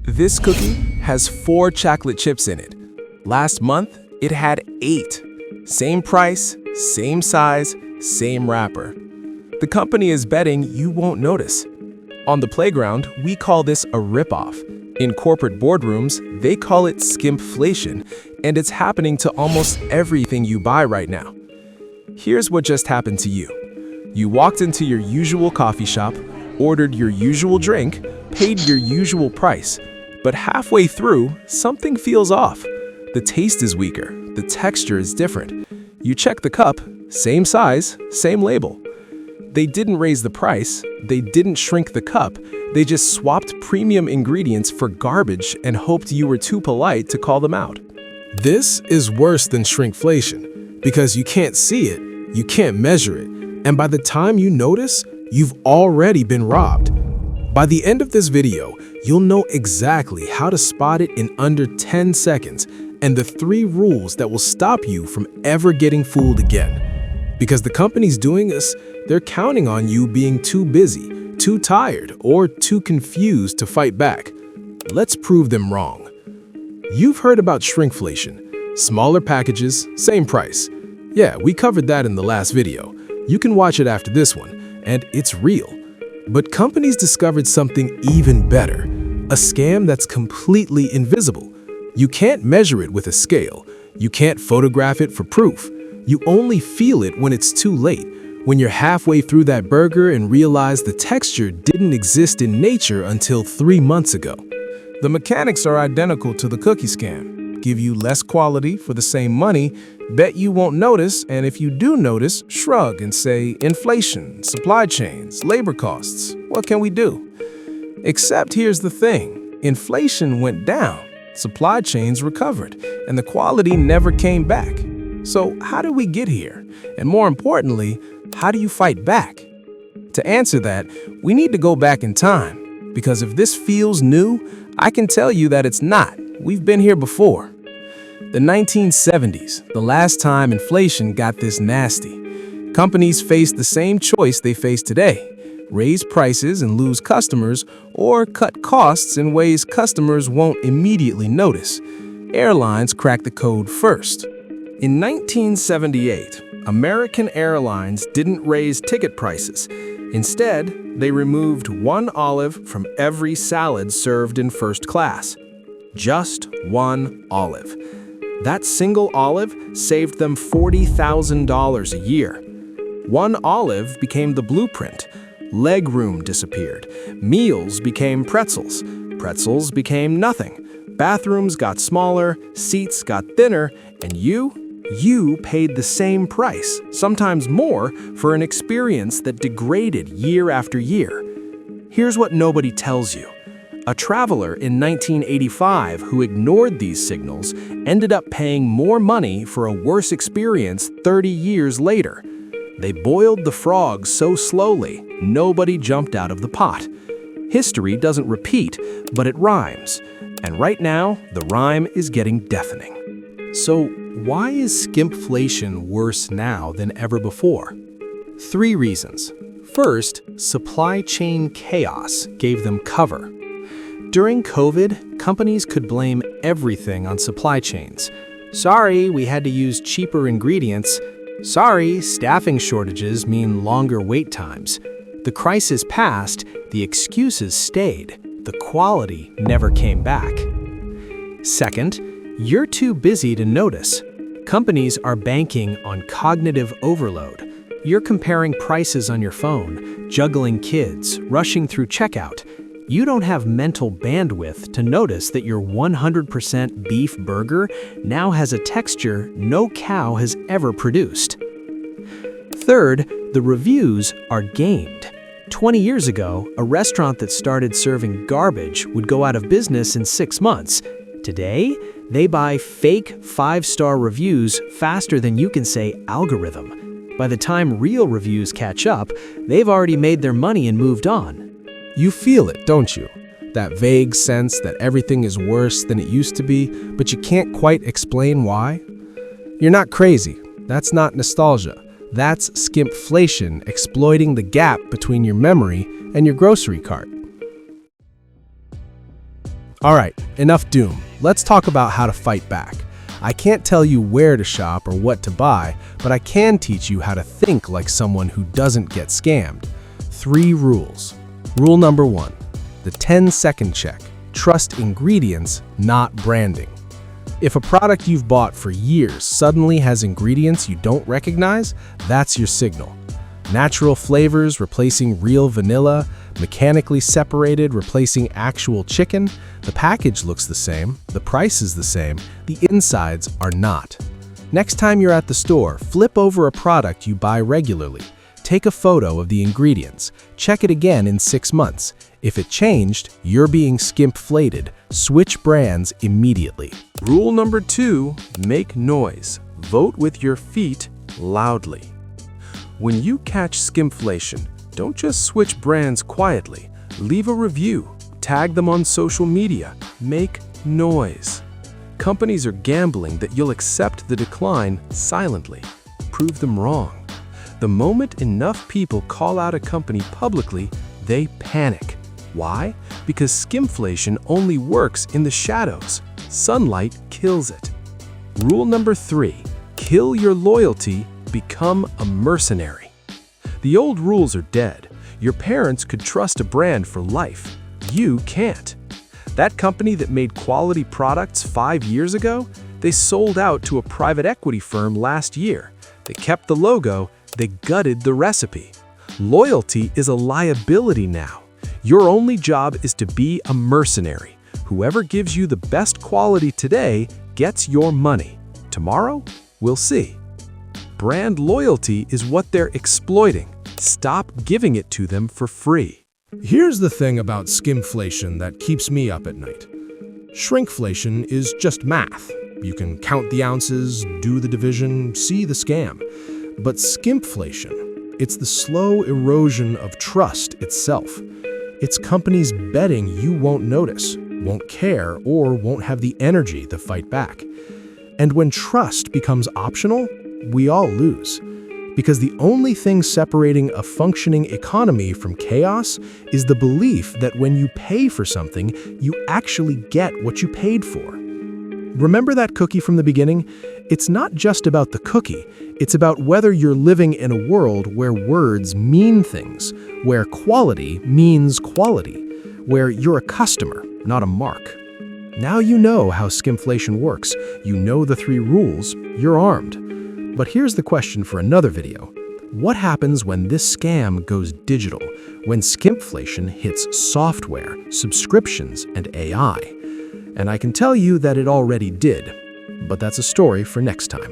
This cookie has 4 chocolate chips in it. Last month, it had 8. Same price, same size, same wrapper. The company is betting you won't notice. On the playground, we call this a ripoff. In corporate boardrooms, they call it skimpflation, and it's happening to almost everything you buy right now. Here's what just happened to you. You walked into your usual coffee shop, ordered your usual drink, paid your usual price. But halfway through, something feels off. The taste is weaker, the texture is different. You check the cup, same size, same label. They didn't raise the price, they didn't shrink the cup, they just swapped premium ingredients for garbage and hoped you were too polite to call them out. This is worse than shrinkflation because you can't see it, you can't measure it, and by the time you notice, you've already been robbed. By the end of this video, you'll know exactly how to spot it in under 10 seconds and the 3 rules that will stop you from ever getting fooled again. Because the companies doing this, they're counting on you being too busy, too tired, or too confused to fight back. Let's prove them wrong. You've heard about shrinkflation. Smaller packages, same price. Yeah, we covered that in the last video. You can watch it after this one, and it's real. But companies discovered something even better, a scam that's completely invisible. You can't measure it with a scale. You can't photograph it for proof. You only feel it when it's too late, when you're halfway through that burger and realize the texture didn't exist in nature until 3 months ago. The mechanics are identical to the cookie scam. Give you less quality for the same money, bet you won't notice, and if you do notice, shrug and say, inflation, supply chains, labor costs, what can we do? Except here's the thing, inflation went down, supply chains recovered, and the quality never came back. So how did we get here? And more importantly, how do you fight back? To answer that, we need to go back in time, because if this feels new, I can tell you that it's not. We've been here before. The 1970s, the last time inflation got this nasty. Companies faced the same choice they face today: raise prices and lose customers, or cut costs in ways customers won't immediately notice. Airlines cracked the code first. In 1978, American Airlines didn't raise ticket prices. Instead, they removed 1 olive from every salad served in first class. Just 1 olive. That single olive saved them $40,000 a year. 1 olive became the blueprint. Legroom disappeared. Meals became pretzels. Pretzels became nothing. Bathrooms got smaller, seats got thinner, and you paid the same price, sometimes more, for an experience that degraded year after year. Here's what nobody tells you. A traveler in 1985 who ignored these signals ended up paying more money for a worse experience 30 years later. They boiled the frogs so slowly, nobody jumped out of the pot. History doesn't repeat, but it rhymes. And right now, the rhyme is getting deafening. So why is skimpflation worse now than ever before? 3 reasons. First, supply chain chaos gave them cover. During COVID, companies could blame everything on supply chains. Sorry, we had to use cheaper ingredients. Sorry, staffing shortages mean longer wait times. The crisis passed, the excuses stayed. The quality never came back. Second, you're too busy to notice. Companies are banking on cognitive overload. You're comparing prices on your phone, juggling kids, rushing through checkout. You don't have mental bandwidth to notice that your 100% beef burger now has a texture no cow has ever produced. Third, the reviews are gamed. 20 years ago, a restaurant that started serving garbage would go out of business in 6 months. Today, they buy fake 5-star reviews faster than you can say algorithm. By the time real reviews catch up, they've already made their money and moved on. You feel it, don't you? That vague sense that everything is worse than it used to be, but you can't quite explain why? You're not crazy. That's not nostalgia. That's skimpflation exploiting the gap between your memory and your grocery cart. All right, enough doom. Let's talk about how to fight back. I can't tell you where to shop or what to buy, but I can teach you how to think like someone who doesn't get scammed. 3 rules. Rule number 1, the 10-second check. Trust ingredients, not branding. If a product you've bought for years suddenly has ingredients you don't recognize, that's your signal. Natural flavors replacing real vanilla, mechanically separated replacing actual chicken. The package looks the same, the price is the same, the insides are not. Next time you're at the store, flip over a product you buy regularly. Take a photo of the ingredients. Check it again in 6 months. If it changed, you're being skimpflated. Switch brands immediately. Rule number 2, make noise. Vote with your feet loudly. When you catch skimpflation, don't just switch brands quietly. Leave a review. Tag them on social media. Make noise. Companies are gambling that you'll accept the decline silently. Prove them wrong. The moment enough people call out a company publicly, they panic. Why? Because skimpflation only works in the shadows. Sunlight kills it. Rule number 3, kill your loyalty, become a mercenary. The old rules are dead. Your parents could trust a brand for life. You can't. That company that made quality products 5 years ago, they sold out to a private equity firm last year. They kept the logo, they gutted the recipe. Loyalty is a liability now. Your only job is to be a mercenary. Whoever gives you the best quality today gets your money. Tomorrow, we'll see. Brand loyalty is what they're exploiting. Stop giving it to them for free. Here's the thing about skimpflation that keeps me up at night. Shrinkflation is just math. You can count the ounces, do the division, see the scam. But skimpflation, it's the slow erosion of trust itself. It's companies betting you won't notice, won't care, or won't have the energy to fight back. And when trust becomes optional, we all lose. Because the only thing separating a functioning economy from chaos is the belief that when you pay for something, you actually get what you paid for. Remember that cookie from the beginning? It's not just about the cookie. It's about whether you're living in a world where words mean things, where quality means quality, where you're a customer, not a mark. Now you know how skimpflation works. You know the 3 rules. You're armed. But here's the question for another video. What happens when this scam goes digital, when skimpflation hits software, subscriptions, and AI? And I can tell you that it already did, but that's a story for next time.